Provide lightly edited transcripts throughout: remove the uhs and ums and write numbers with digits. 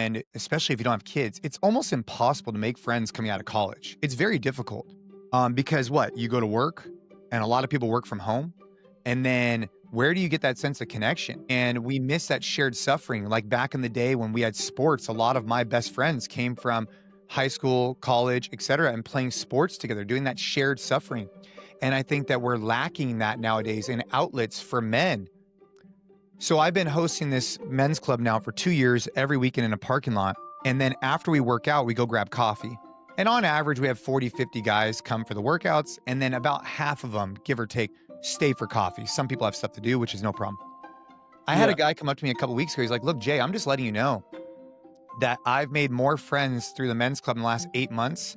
And especially if you don't have kids, it's almost impossible to make friends coming out of college. It's very difficult. Because what? You go to work and a lot of people work from home. And then where do you get that sense of connection? And we miss that shared suffering. Like back in the day when we had sports, a lot of my best friends came from high school, college, et cetera, and playing sports together, doing that shared suffering. And I think that we're lacking that nowadays in outlets for men. So I've been hosting this men's club now for 2 years, every weekend in a parking lot. And then after we work out, we go grab coffee. And on average, we have 40, 50 guys come for the workouts. And then about half of them, give or take, stay for coffee. Some people have stuff to do, which is no problem. I had a Yeah. guy come up to me a couple weeks ago. He's like, look, Jay, I'm just letting you know that I've made more friends through the men's club in the last 8 months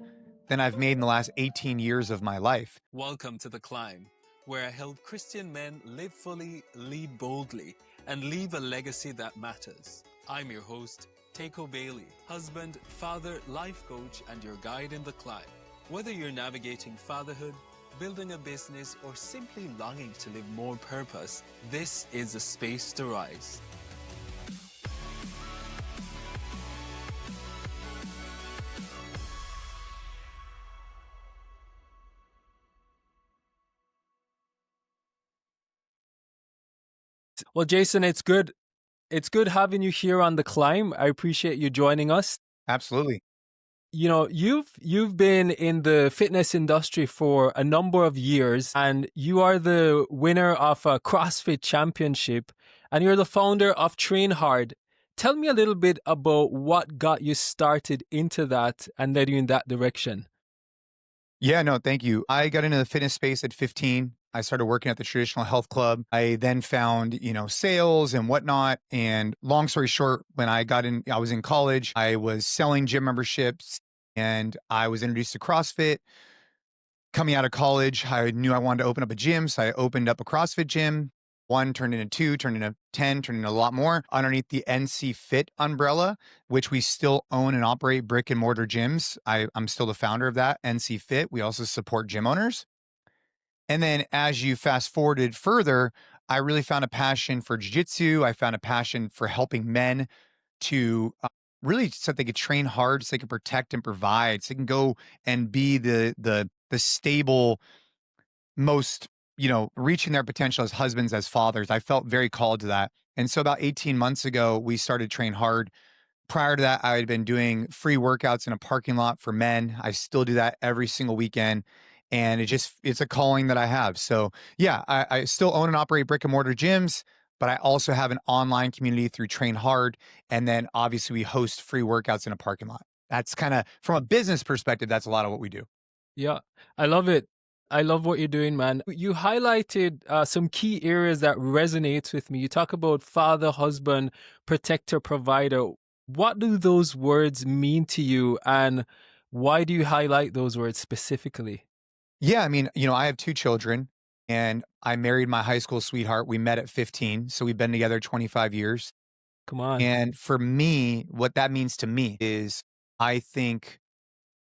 than I've made in the last 18 years of my life. Welcome to The Climb, where I help Christian men live fully, lead boldly, and leave a legacy that matters. I'm your host, Teko Bailey, husband, father, life coach, and your guide in the climb. Whether you're navigating fatherhood, building a business, or simply longing to live more purpose, this is a space to rise. Well, Jason, it's good. It's good having you here on The Climb. I appreciate you joining us. Absolutely. You know, you've been in the fitness industry for a number of years, and you are the winner of a CrossFit championship, and you're the founder of Train Hard. Tell me a little bit about what got you started into that and led you in that direction. Yeah, no, thank you. I got into the fitness space at 15. I started working at the traditional health club. I then found, sales and whatnot. And long story short, when I was in college, I was selling gym memberships and I was introduced to CrossFit. Coming out of college, I knew I wanted to open up a gym. So I opened up a CrossFit gym. One turned into two, turned into 10, turned into a lot more underneath the NC Fit umbrella, which we still own and operate brick and mortar gyms. I'm still the founder of that, NC Fit. We also support gym owners. And then as you fast forwarded further, I really found a passion for jiu-jitsu. I found a passion for helping men to really so that they could train hard, so they can protect and provide, so they can go and be the stable, most, reaching their potential as husbands, as fathers. I felt very called to that. And so about 18 months ago, we started Train Hard. Prior to that, I had been doing free workouts in a parking lot for men. I still do that every single weekend. And it's a calling that I have. So yeah, I still own and operate brick and mortar gyms, but I also have an online community through Train Hard. And then obviously we host free workouts in a parking lot. That's kind of, from a business perspective, that's a lot of what we do. Yeah, I love it. I love what you're doing, man. You highlighted some key areas that resonates with me. You talk about father, husband, protector, provider. What do those words mean to you, and why do you highlight those words specifically? Yeah, I mean, I have two children and I married my high school sweetheart. We met at 15. So we've been together 25 years. Come on. And for me, what that means to me is I think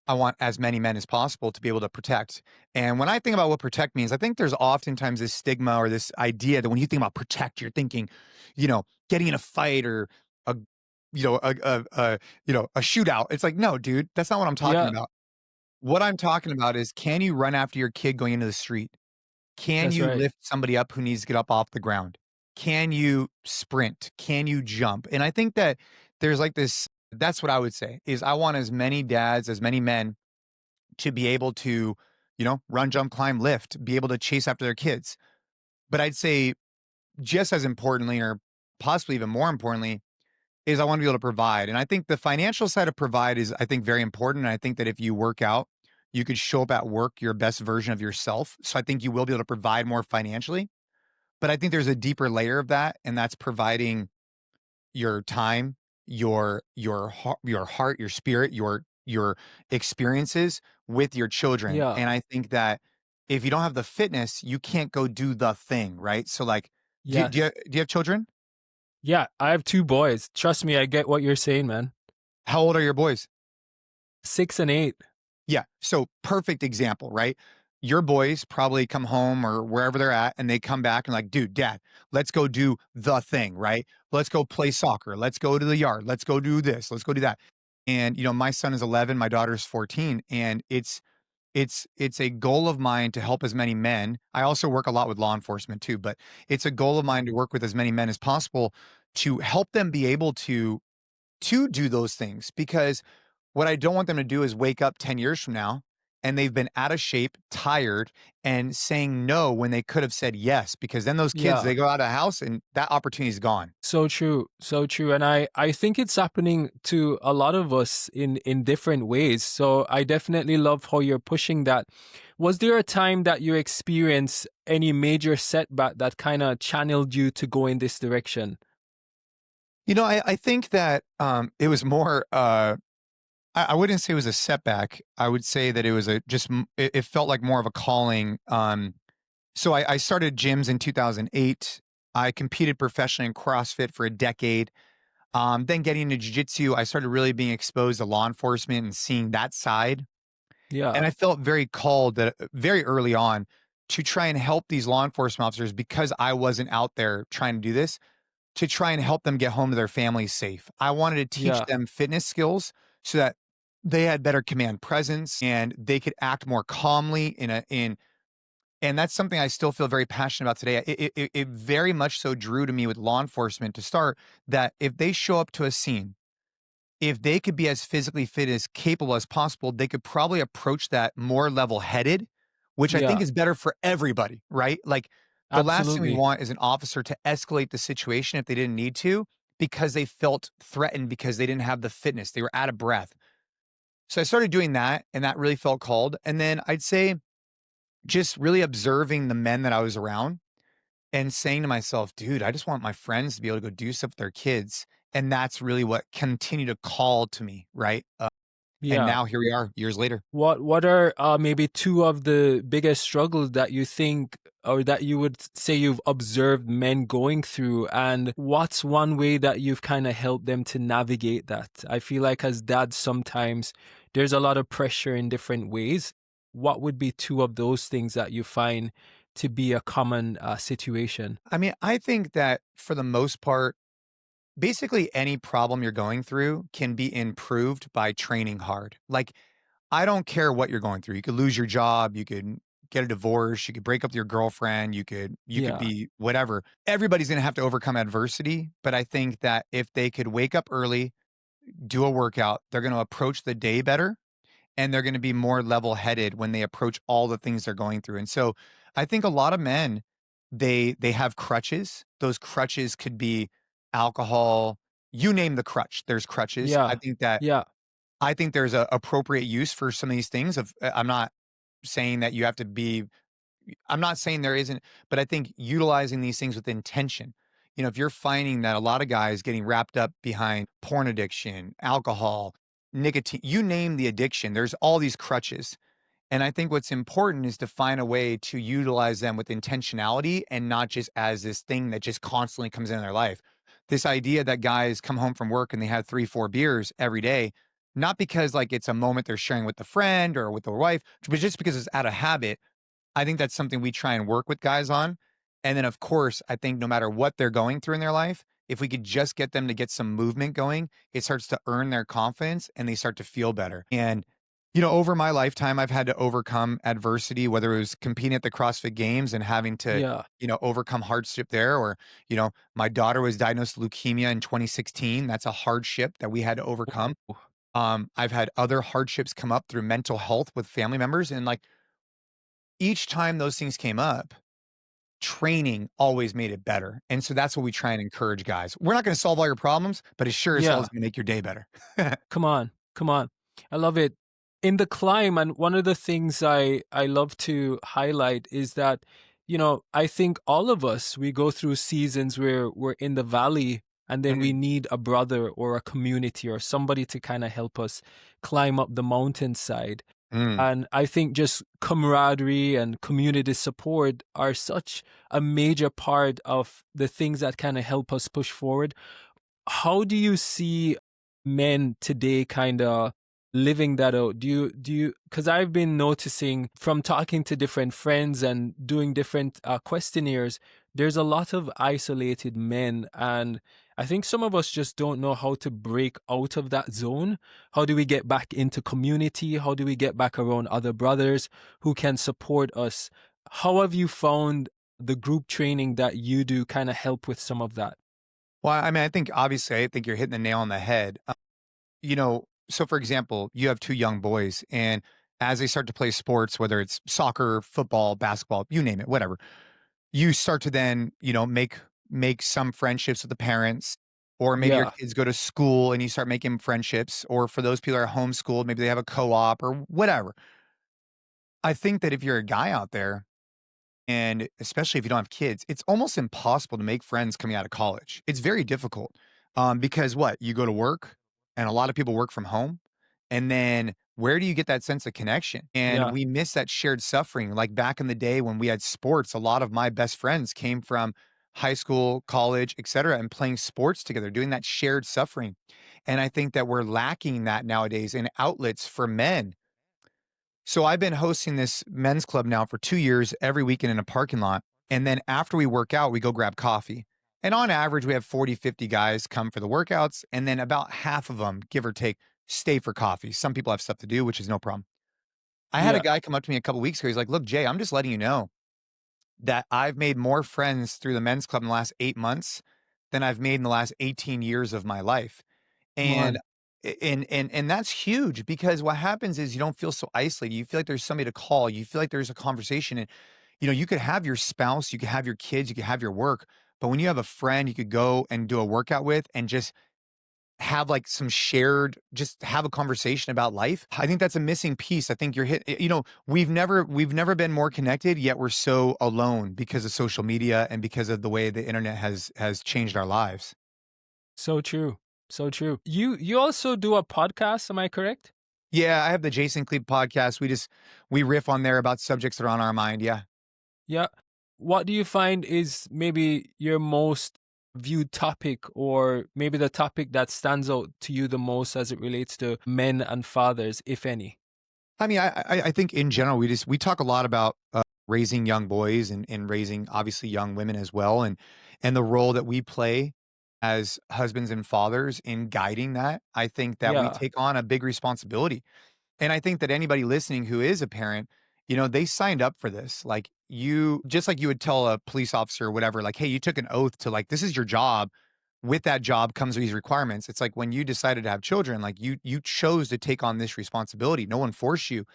I want as many men as possible to be able to protect. And when I think about what protect means, I think there's oftentimes this stigma or this idea that when you think about protect, you're thinking, getting in a fight or a, a shootout. It's like, no, dude, that's not what I'm talking Yeah, about. What I'm talking about is, can you run after your kid going into the street? Can that's you right. lift somebody up who needs to get up off the ground? Can you sprint? Can you jump? And I think that there's like this, that's what I would say is I want as many dads, as many men to be able to, run, jump, climb, lift, be able to chase after their kids. But I'd say just as importantly, or possibly even more importantly, is I want to be able to provide. And I think the financial side of provide is, I think, very important. And I think that if you work out, you could show up at work your best version of yourself. So I think you will be able to provide more financially. But I think there's a deeper layer of that, and that's providing your time, your heart, your spirit, your experiences with your children. Yeah, And I think that if you don't have the fitness, you can't go do the thing, right? So like, yes. do you have children? Yeah, I have two boys. Trust me, I get what you're saying, man. How old are your boys? 6 and 8. Yeah. So perfect example, right? Your boys probably come home or wherever they're at and they come back and like, dude, dad, let's go do the thing, right? let's go play soccer. Let's go to the yard. Let's go do this. Let's go do that. And, my son is 11, my daughter's 14, and it's a goal of mine to help as many men. I also work a lot with law enforcement too, but it's a goal of mine to work with as many men as possible to help them be able to do those things, because what I don't want them to do is wake up 10 years from now and they've been out of shape, tired, and saying no when they could have said yes, because then those kids, Yeah. they go out of the house and that opportunity is gone. So true, so true. And I think it's happening to a lot of us in different ways. So I definitely love how you're pushing that. Was there a time that you experienced any major setback that kind of channeled you to go in this direction? I think that it was more I wouldn't say it was a setback. I would say that it was it felt like more of a calling. So I started gyms in 2008. I competed professionally in CrossFit for a decade. Then getting into jiu-jitsu, I started really being exposed to law enforcement and seeing that side. Yeah, And I felt very called that very early on to try and help these law enforcement officers, because I wasn't out there trying to do this, to try and help them get home to their families safe. I wanted to teach yeah, them fitness skills so that they had better command presence and they could act more calmly and that's something I still feel very passionate about today. It very much so drew to me with law enforcement to start, that if they show up to a scene, if they could be as physically fit as capable as possible, they could probably approach that more level-headed, which I think yeah, is better for everybody, right? Like, the last thing we absolutely. want is an officer to escalate the situation if they didn't need to, because they felt threatened because they didn't have the fitness, they were out of breath. So I started doing that, and that really felt called, and then I'd say just really observing the men that I was around and saying to myself, "Dude, I just want my friends to be able to go do stuff with their kids," and that's really what continued to call to me, right? And Yeah. now here we are years later. What are maybe two of the biggest struggles that you think or that you would say you've observed men going through, and what's one way that you've kind of helped them to navigate that? I feel like as dads sometimes there's a lot of pressure in different ways. What would be two of those things that you find to be a common situation? I mean, I think that for the most part, basically any problem you're going through can be improved by training hard. Like, I don't care what you're going through. You could lose your job, you could get a divorce, you could break up with your girlfriend, you could Yeah, be whatever. Everybody's going to have to overcome adversity, but I think that if they could wake up early, do a workout, they're going to approach the day better, and they're gonna be more level-headed when they approach all the things they're going through. And so, I think a lot of men, they have crutches. Those crutches could be alcohol, you name the crutch, there's crutches. yeah, yeah, I think there's a appropriate use for some of these things I'm not saying that you have to be I'm not saying there isn't, but I think utilizing these things with intention. If you're finding that a lot of guys getting wrapped up behind porn addiction, alcohol, nicotine, you name the addiction, there's all these crutches. And I think what's important is to find a way to utilize them with intentionality and not just as this thing that just constantly comes in their life. This idea that guys come home from work and they have 3, 4 beers every day, not because like it's a moment they're sharing with a friend or with their wife, but just because it's out of habit. I think that's something we try and work with guys on. And then, of course, I think no matter what they're going through in their life, if we could just get them to get some movement going, it starts to earn their confidence and they start to feel better. And, over my lifetime, I've had to overcome adversity, whether it was competing at the CrossFit Games and having to, yeah. overcome hardship there, or, my daughter was diagnosed with leukemia in 2016. That's a hardship that we had to overcome. Ooh, I've had other hardships come up through mental health with family members. And like each time those things came up, training always made it better, and so that's what we try and encourage guys. We're not gonna solve all your problems, but it sure as hell is yeah. gonna make your day better. Come on, come on. I love it. In the climb, and one of the things I love to highlight is that, I think all of us, we go through seasons where we're in the valley and then we Mhm. need a brother or a community or somebody to kind of help us climb up the mountainside. Mm. And I think just camaraderie and community support are such a major part of the things that kind of help us push forward. How do you see men today kind of living that out? Because I've been noticing from talking to different friends and doing different questionnaires, there's a lot of isolated men. And I think some of us just don't know how to break out of that zone. How do we get back into community? How do we get back around other brothers who can support us? How have you found the group training that you do kind of help with some of that? Well, I mean, I think obviously, I think you're hitting the nail on the head. So for example, you have two young boys, and as they start to play sports, whether it's soccer, football, basketball, you name it, whatever, you start to then, make some friendships with the parents, or maybe your Yeah, kids go to school and you start making friendships, or for those people that are homeschooled, maybe they have a co-op or whatever. I think that if you're a guy out there, and especially if you don't have kids, it's almost impossible to make friends coming out of college. It's very difficult, because what? You go to work, and a lot of people work from home, and then where do you get that sense of connection? And yeah, we miss that shared suffering. Like back in the day when we had sports, a lot of my best friends came from high school, college, etcetera, and playing sports together, doing that shared suffering. And I think that we're lacking that nowadays in outlets for men. So I've been hosting this men's club now for 2 years every weekend in a parking lot, and then after we work out, we go grab coffee. And on average, we have 40, 50 guys come for the workouts, and then about half of them, give or take, stay for coffee. Some people have stuff to do, which is no problem. I had a yeah. guy come up to me a couple weeks ago. He's like, "Look, Jay, I'm just letting you know that I've made more friends through the men's club in the last 8 months than I've made in the last 18 years of my life." And Man, and that's huge because what happens is you don't feel so isolated. You feel like there's somebody to call. You feel like there's a conversation, and you could have your spouse, you could have your kids, you could have your work, but when you have a friend you could go and do a workout with and just have like some shared, just have a conversation about life. I think that's a missing piece. I think you're we've never been more connected, yet we're so alone because of social media and because of the way the internet has changed our lives. so true. So true. You also do a podcast, am I correct? Yeah, I have the Jason Cleep podcast. We riff on there about subjects that are on our mind. Yeah. Yeah. What do you find is maybe your most viewed topic, or maybe the topic that stands out to you the most as it relates to men and fathers, if any? I mean, I think in general we talk a lot about raising young boys and raising obviously young women as well, and the role that we play as husbands and fathers in guiding that. I think that we Yeah. take on a big responsibility. And I think that anybody listening who is a parent, they signed up for this. Like just like you would tell a police officer or whatever, like, hey, you took an oath to like, this is your job. With that job comes these requirements. It's like when you decided to have children, like you chose to take on this responsibility. No one forced you.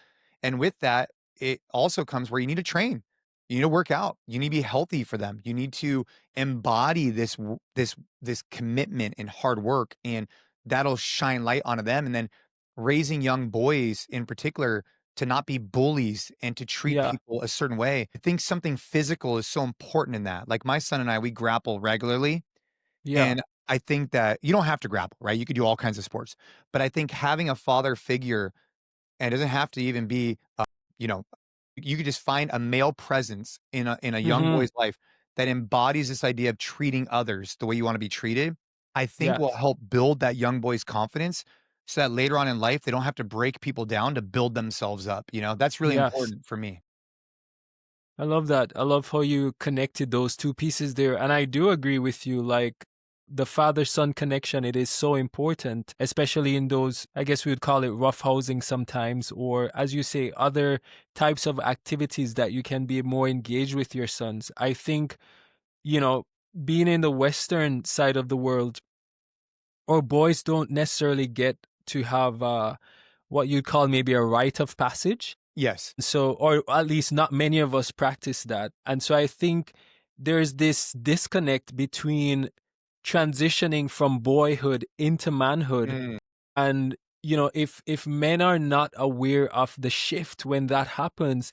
And with that, it also comes where you need to train. You need to work out. You need to be healthy for them. You need to embody this commitment and hard work, and that'll shine light onto them. And then raising young boys in particular to not be bullies and to treat Yeah. people a certain way. I think something physical is so important in that. Like my son and I, we grapple regularly, Yeah. and I think that you don't have to grapple, right? You could do all kinds of sports, but I think having a father figure, and it doesn't have to even be, you know, you could just find a male presence in a young Mhm. boy's life that embodies this idea of treating others the way you want to be treated. I think will Yes. help build that young boy's confidence so that later on in life they don't have to break people down to build themselves up. That's really Yes. important for me. I love that. I love how you connected those two pieces there. And I do agree with you. Like the father son connection, it is so important, especially in those, I guess we would call it rough housing sometimes, or as you say, other types of activities that you can be more engaged with your sons. I think, you know, being in the Western side of the world, our boys don't necessarily get to have what you'd call maybe a rite of passage. Yes. So, or at least not many of us practice that. And so I think there's this disconnect between transitioning from boyhood into manhood. Mm. And, if men are not aware of the shift when that happens,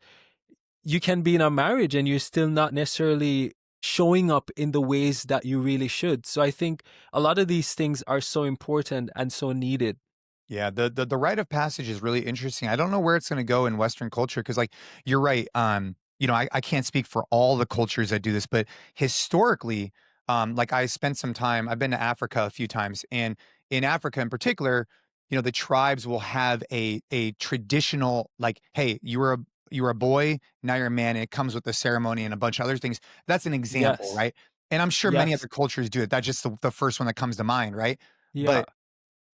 you can be in a marriage and you're still not necessarily showing up in the ways that you really should. So I think a lot of these things are so important and so needed. Yeah, the rite of passage is really interesting. I don't know where it's gonna go in Western culture because, like, you're right. I can't speak for all the cultures that do this, but historically, like I spent some time. I've been to Africa a few times, and in Africa in particular, the tribes will have a traditional like, hey, you were a boy, now you're a man, and it comes with a ceremony and a bunch of other things. That's an example, Yes. right? And I'm sure many Yes. other cultures do it. That's just the first one that comes to mind, right? Yeah. But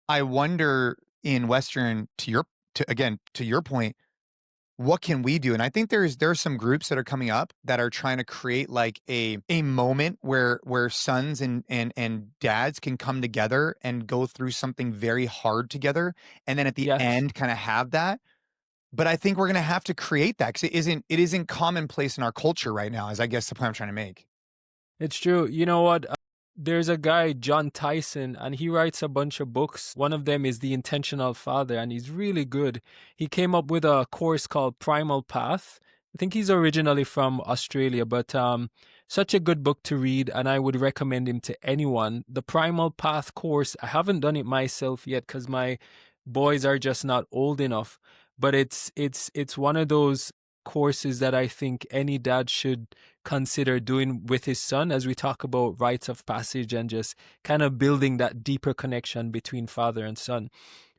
I wonder in Western, to your point, what can we do? And I think there's some groups that are coming up that are trying to create like a moment where sons and dads can come together and go through something very hard together, and then at the Yes. end kind of have that. But I think we're gonna have to create that because it isn't commonplace in our culture right now, is I guess the point I'm trying to make. It's true. You know what? There's a guy, John Tyson, and he writes a bunch of books. One of them is The Intentional Father, and he's really good. He came up with a course called Primal Path. I think he's originally from Australia, but such a good book to read, and I would recommend him to anyone. The Primal Path course, I haven't done it myself yet because my boys are just not old enough, but it's one of those courses that I think any dad should consider doing with his son as we talk about rites of passage and just kind of building that deeper connection between father and son.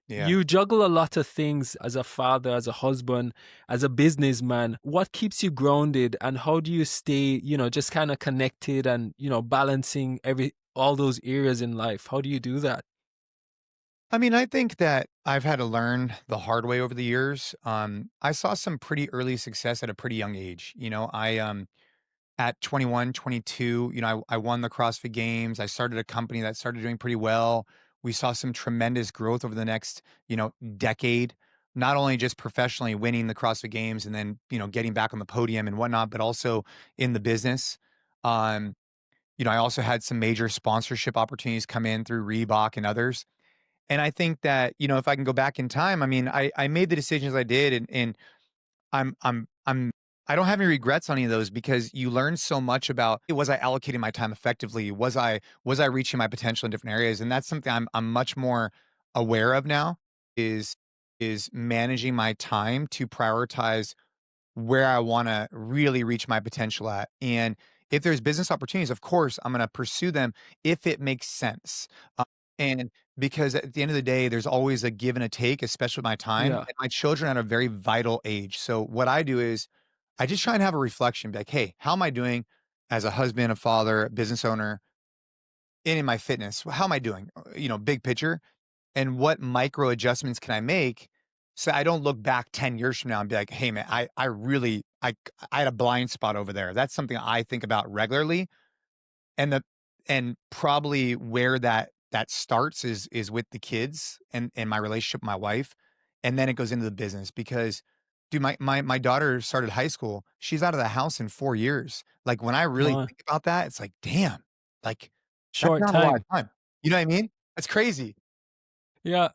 Yeah. You juggle a lot of things as a father, as a husband, as a businessman. What keeps you grounded and how do you stay, just kind of connected and, balancing all those areas in life? How do you do that? I mean, I think that I've had to learn the hard way over the years. I saw some pretty early success at a pretty young age. I at 21, 22, I won the CrossFit Games. I started a company that started doing pretty well. We saw some tremendous growth over the next, decade, not only just professionally winning the CrossFit Games and then, getting back on the podium and whatnot, but also in the business. Um, I also had some major sponsorship opportunities come in through Reebok and others. And I think that, if I can go back in time, I mean, I made the decisions I did and I'm I don't have any regrets on any of those because you learn so much about, "Hey, was I allocating my time effectively? Was I reaching my potential in different areas?" And that's something I'm much more aware of now is is managing my time to prioritize where I wanna really reach my potential at. And if there's business opportunities, of course, I'm gonna pursue them if it makes sense. And because at the end of the day, there's always a give and a take, especially with my time, Yeah. and my children are at a very vital age. So what I do is I just try and have a reflection, be like, "Hey, how am I doing as a husband, a father, a business owner, and in my fitness? How am I doing?" Big picture, and what micro adjustments can I make so I don't look back 10 years from now and be like, "Hey, man, I really I had a blind spot over there." That's something I think about regularly, and probably where that starts is with the kids and my relationship with my wife, and then it goes into the business because, dude, my daughter started high school. She's out of the house in 4 years. Like, when I Come really on. think about that, it's like, damn, like, that's Short not a lot of time. time. You know what I mean? That's crazy. Yeah.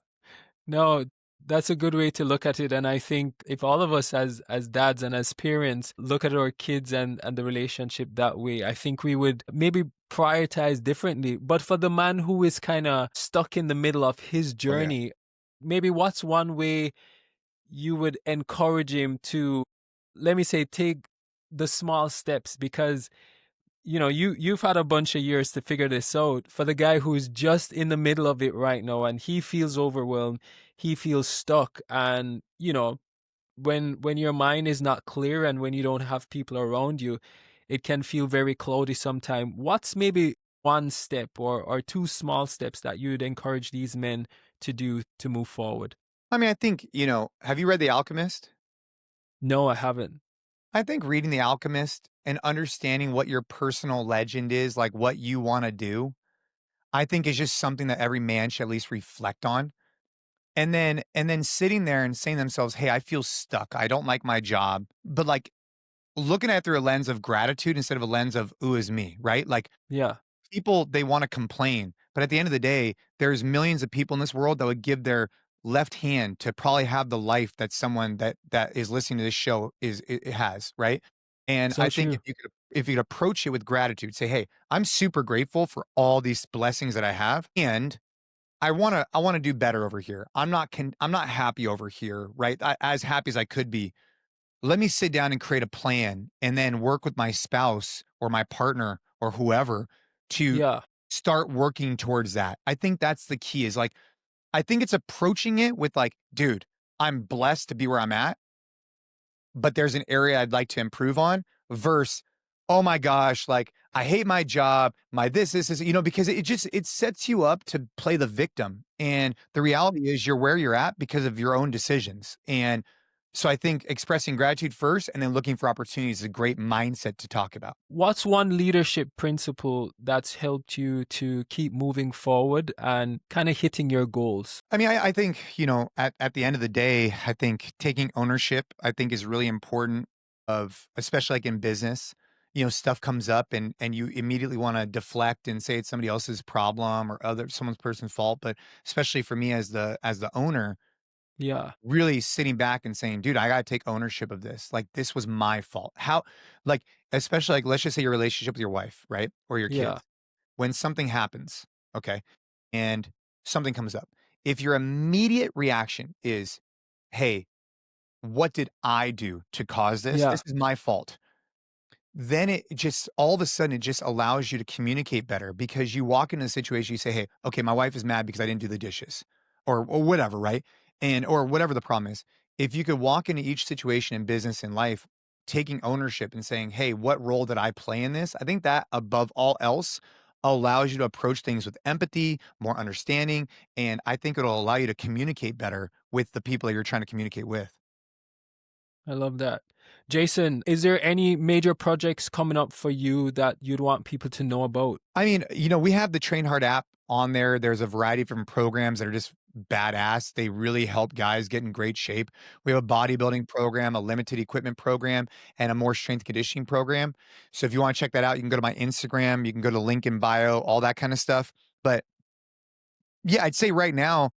No, that's a good way to look at it. And I think if all of us as dads and as parents look at our kids and the relationship that way, I think we would maybe prioritize differently. But for the man who is kind of stuck in the middle of his Oh, yeah. journey, maybe what's one way you would encourage him to, let me say, take the small steps? Because you've had a bunch of years to figure this out. For the guy who's just in the middle of it right now and he feels overwhelmed, he feels stuck, and when your mind is not clear and when you don't have people around you, it can feel very cloudy sometimes. What's maybe one step or two small steps that you'd encourage these men to do to move forward? I mean, I think, have you read The Alchemist? No, I haven't. I think reading The Alchemist and understanding what your personal legend is, like what you wanna do, I think is just something that every man should at least reflect on. And then sitting there and saying to themselves, "Hey, I feel stuck. I don't like my job." But, like, looking at it through a lens of gratitude instead of a lens of, "Ooh, is me," right? Like, Yeah, people, they wanna complain, but at the end of the day, there's millions of people in this world that would give their left hand to probably have the life that someone that is listening to this show has, right? And so I think true. if you'd approach it with gratitude, say, "Hey, I'm super grateful for all these blessings that I have, and I wanna do better over here. I'm not happy over here, right? As happy as I could be. Let me sit down and create a plan and then work with my spouse or my partner or whoever to Yeah, start working towards that." I think that's the key is like, I think it's approaching it with like, "Dude, I'm blessed to be where I'm at, but there's an area I'd like to improve on," versus, oh my gosh, like I hate my job, my this, because it sets you up to play the victim. And the reality is you're where you're at because of your own decisions. And so I think expressing gratitude first and then looking for opportunities is a great mindset to talk about. What's one leadership principle that's helped you to keep moving forward and kind of hitting your goals? I mean, I think, at the end of the day, I think taking ownership, I think is really important of, especially like in business, stuff comes up and you immediately want to deflect and say it's somebody else's problem or someone's person's fault. But especially for me as the owner, Yeah, really sitting back and saying, dude, I got to take ownership of this. Like, this was my fault. How, like, especially like, let's just say your relationship with your wife, right? Or your yeah, kids. When something happens, okay, and something comes up, if your immediate reaction is, hey, what did I do to cause this? yeah. This is my fault. Then it just all of a sudden it just allows you to communicate better because you walk into a situation, you say, hey, okay, my wife is mad because I didn't do the dishes or whatever, right? And or whatever the problem is. If you could walk into each situation in business and life, taking ownership and saying, hey, what role did I play in this? I think that above all else allows you to approach things with empathy, more understanding, and I think it'll allow you to communicate better with the people that you're trying to communicate with. I love that. Jason, is there any major projects coming up for you that you'd want people to know about? I mean, we have the Train Hard app on there. There's a variety of different programs that are just badass. They really help guys get in great shape. We have a bodybuilding program, a limited equipment program, and a more strength conditioning program. So if you want to check that out, you can go to my Instagram, you can go to link in bio, all that kind of stuff. But yeah, I'd say right now,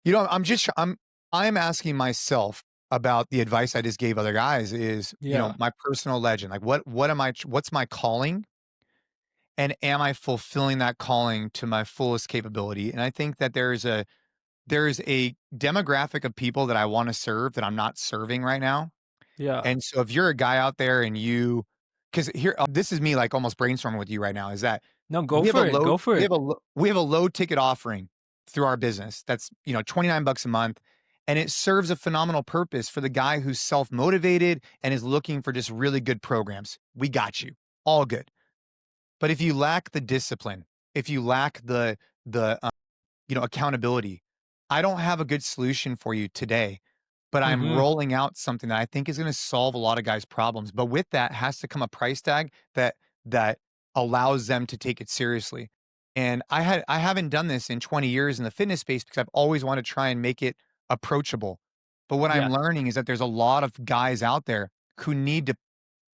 I'm asking myself about the advice I just gave other guys is, Yeah, my personal legend. Like what's my calling? And am I fulfilling that calling to my fullest capability? And I think that there's a demographic of people that I wanna serve that I'm not serving right now. yeah. And so if you're a guy out there and because here this is me, like, almost brainstorming with you right now, is that No, go for it. Go for it. we have a low ticket offering through our business that's, 29 bucks a month, and it serves a phenomenal purpose for the guy who's self-motivated and is looking for just really good programs. We got you. All good. But if you lack the discipline, if you lack the accountability, I don't have a good solution for you today, but I'm Mm-hmm. rolling out something that I think is gonna solve a lot of guys' problems. But with that has to come a price tag that allows them to take it seriously. And I haven't done this in 20 years in the fitness space because I've always wanted to try and make it approachable. But what I'm Yeah, learning is that there's a lot of guys out there who need to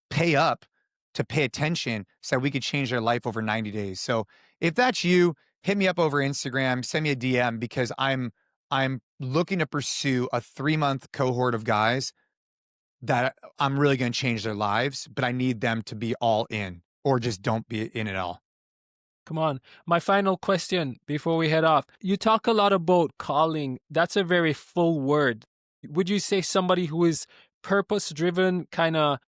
pay up to pay attention so that we could change their life over 90 days. So if that's you, hit me up over Instagram, send me a DM because I'm looking to pursue a 3-month cohort of guys that I'm really going to change their lives, but I need them to be all in or just don't be in at all. come on. My final question before we head off. You talk a lot about calling. That's a very full word. Would you say somebody who is purpose driven kind of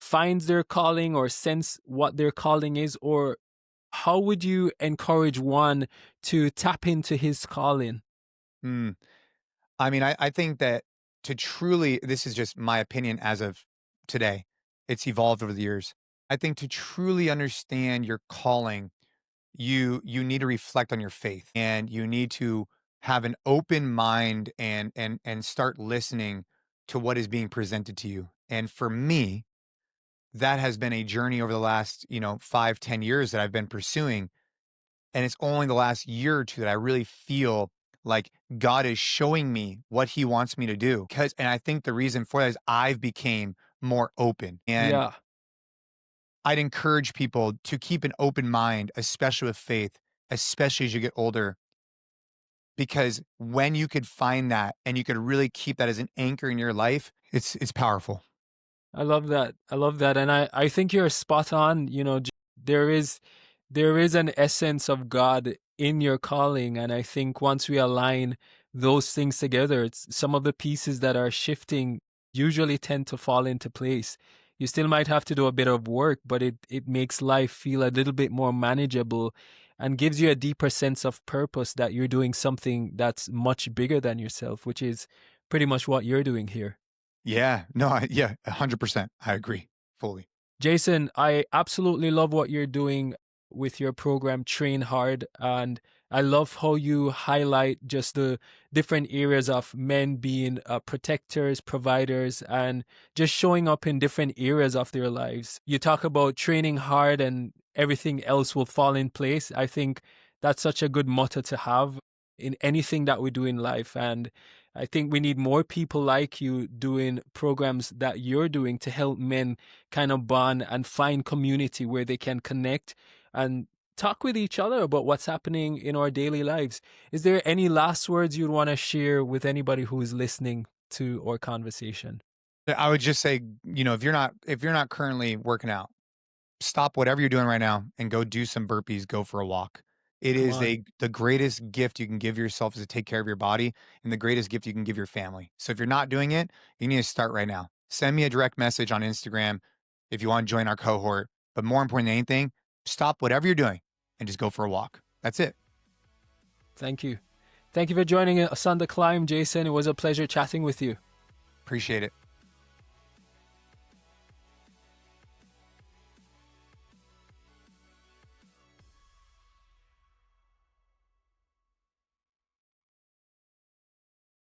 finds their calling or sense what their calling is? Or how would you encourage one to tap into his calling? Hmm. I mean, I think that to truly, this is just my opinion as of today, it's evolved over the years. I think to truly understand your calling, you need to reflect on your faith and you need to have an open mind and start listening to what is being presented to you. And for me, that has been a journey over the last 5-10 years that I've been pursuing, and it's only the last year or two that I really feel like God is showing me what he wants me to do. And I think the reason for that is I've became more open. And Yeah. I'd encourage people to keep an open mind, especially with faith, especially as you get older, because when you could find that and you could really keep that as an anchor in your life, it's powerful. I love that. I love that. And I think you're spot on. There is an essence of God in your calling. And I think once we align those things together, it's some of the pieces that are shifting usually tend to fall into place. You still might have to do a bit of work, but it makes life feel a little bit more manageable and gives you a deeper sense of purpose that you're doing something that's much bigger than yourself, which is pretty much what you're doing here. Yeah, no, yeah, 100%. I agree fully. Jason, I absolutely love what you're doing with your program, Train Hard. And I love how you highlight just the different areas of men being protectors, providers, and just showing up in different areas of their lives. You talk about training hard and everything else will fall in place. I think that's such a good motto to have in anything that we do in life. And I think we need more people like you doing programs that you're doing to help men kind of bond and find community where they can connect and talk with each other about what's happening in our daily lives. Is there any last words you'd want to share with anybody who is listening to our conversation? I would just say, if you're not currently working out, stop whatever you're doing right now and go do some burpees, go for a walk. It Come is on. the greatest gift you can give yourself is to take care of your body and the greatest gift you can give your family. So if you're not doing it, you need to start right now. Send me a direct message on Instagram if you want to join our cohort. But more important than anything, stop whatever you're doing and just go for a walk. That's it. Thank you. Thank you for joining us on The Climb, Jason. It was a pleasure chatting with you. Appreciate it.